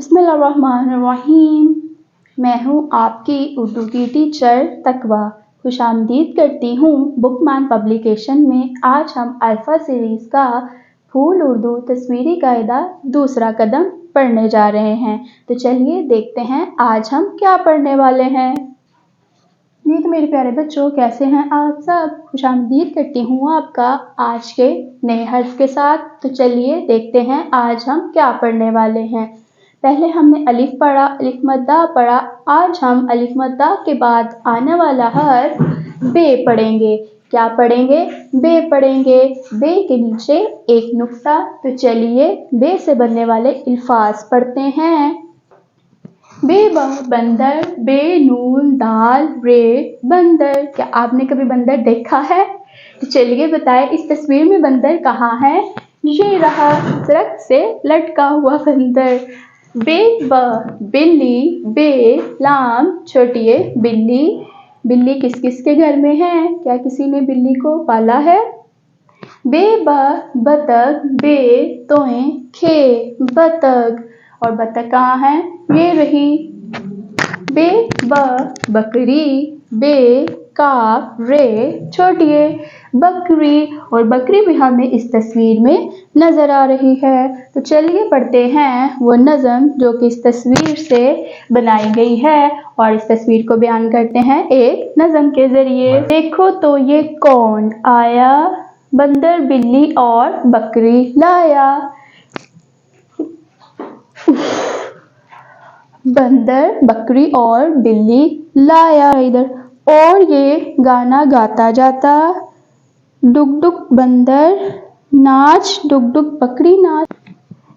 बिस्मिल्लाहिर्रहमानिर्रहीम। मैं हूँ आपकी उर्दू की टीचर तकवा। खुशामदीद करती हूँ बुकमान पब्लिकेशन में। आज हम अल्फ़ा सीरीज़ का फूल उर्दू तस्वीरी कायदा दूसरा कदम पढ़ने जा रहे हैं। तो चलिए देखते हैं आज हम क्या पढ़ने वाले हैं। जी तो मेरे प्यारे बच्चों, कैसे हैं आप सब? खुशामदीद करती हूँ आपका आज के नए हर्फ के साथ। तो चलिए देखते हैं आज हम क्या पढ़ने वाले हैं। पहले हमने अलिफ पढ़ा, अलिफ मद्दा पढ़ा। आज हम अलिफ मद्दा के बाद आने वाला हर्फ बे पढ़ेंगे। क्या पढ़ेंगे? बे पढ़ेंगे। बे के नीचे एक नुक्ता। तो चलिए बे से बनने वाले अल्फाज पढ़ते हैं। बे बंदर, बे नून दाल रे बंदर। क्या आपने कभी बंदर देखा है? तो चलिए बताएं, इस तस्वीर में बंदर कहाँ है? ये रहा, दरख्त से लटका हुआ बंदर। बे बिल्ली, बे लाम छोटी है बिल्ली। बिल्ली किस किस के घर में है? क्या किसी ने बिल्ली को पाला है? बे बतख, बे तोए खे बतख। और बतख कहाँ है? ये रही। बे बकरी, बे काफ रे छोटी है बकरी। और बकरी भी हमें इस तस्वीर में नजर आ रही है। तो चलिए पढ़ते हैं वो नज़म जो कि इस तस्वीर से बनाई गई है और इस तस्वीर को बयान करते हैं एक नज़म के जरिए। देखो तो ये कौन आया, बंदर बिल्ली और बकरी लाया। बंदर बकरी और बिल्ली लाया इधर। और ये गाना गाता जाता, डुग डुग बंदर नाच, डुग डुग बकरी नाच।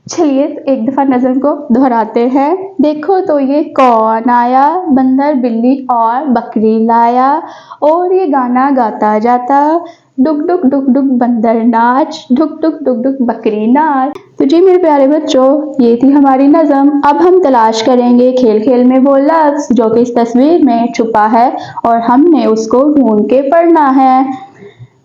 चलिए एक दफा नज़म को दोहराते हैं। देखो तो ये कौन आया, बंदर बिल्ली और बकरी लाया। और ये गाना गाता जाता, डुग डुग डुग डुग बंदर नाच, डुग डुग डुग डुग बकरी नाच। तो जी मेरे प्यारे बच्चों, ये थी हमारी नज़म। अब हम तलाश करेंगे खेल खेल में वो लफ्ज़ जो कि इस तस्वीर में छुपा है और हमने उसको ढूंढ के पढ़ना है।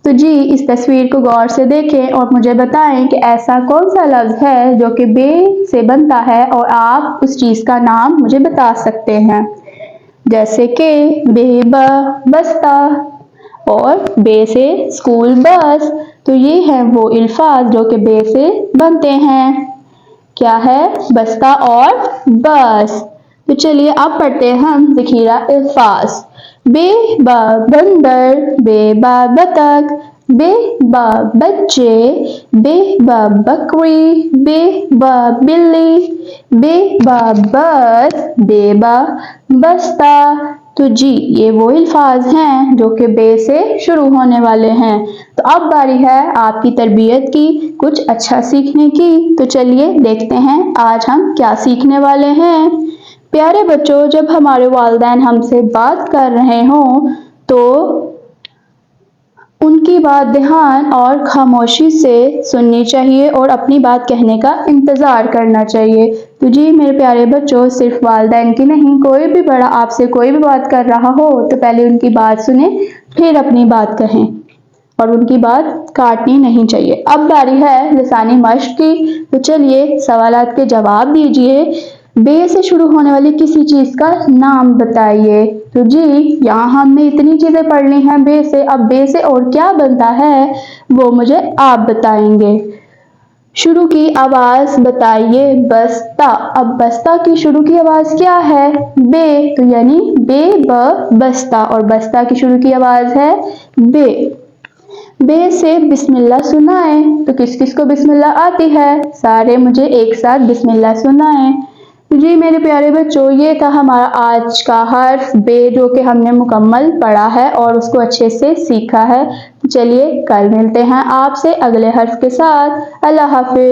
तो जी इस तस्वीर को गौर से देखें और मुझे बताएं कि ऐसा कौन सा लफ्ज़ है जो कि बे से बनता है और आप उस चीज़ का नाम मुझे बता सकते हैं। जैसे कि बे बस्ता और बे से स्कूल बस। तो ये हैं वो अल्फाज जो कि बे से बनते हैं। क्या है? बस्ता और बस। तो चलिए अब पढ़ते हैं हम ज़ख़ीरा अल्फाज। बे बंदर, बे बतख, बे बच्चे, बे बकरी, बे बिल्ली, बे बस, बे बस्ता। तो जी ये वो अल्फाज हैं जो कि बे से शुरू होने वाले हैं। तो अब बारी है आपकी तरबियत की, कुछ अच्छा सीखने की। तो चलिए देखते हैं आज हम क्या सीखने वाले हैं। प्यारे बच्चों, जब हमारे वालिदैन हमसे बात कर रहे हों तो उनकी बात ध्यान और खामोशी से सुननी चाहिए और अपनी बात कहने का इंतज़ार करना चाहिए। तो जी मेरे प्यारे बच्चों, सिर्फ वालिदैन की नहीं, कोई भी बड़ा आपसे कोई भी बात कर रहा हो तो पहले उनकी बात सुने फिर अपनी बात कहें और उनकी बात काटनी नहीं चाहिए। अब बारी है लिसानी मश्क की। तो चलिए सवालात के जवाब दीजिए। बे से शुरू होने वाली किसी चीज़ का नाम बताइए। तो जी यहाँ हमने इतनी चीज़ें पढ़ ली हैं बे से। अब बे से और क्या बनता है वो मुझे आप बताएंगे। शुरू की आवाज़ बताइए बस्ता। अब बस्ता की शुरू की आवाज़ क्या है? बे। तो यानी बे बस्ता। और बस्ता की शुरू की आवाज़ है बे। बे से बिस्मिल्लाह सुनाएं। तो किस किस को बिस्मिल्लाह आती है? सारे मुझे एक साथ बिस्मिल्लाह सुनाएं। जी मेरे प्यारे बच्चों, ये था हमारा आज का हर्फ बे जो कि हमने मुकम्मल पढ़ा है और उसको अच्छे से सीखा है। चलिए कल मिलते हैं आपसे अगले हर्फ के साथ। अल्लाह हाफिज़।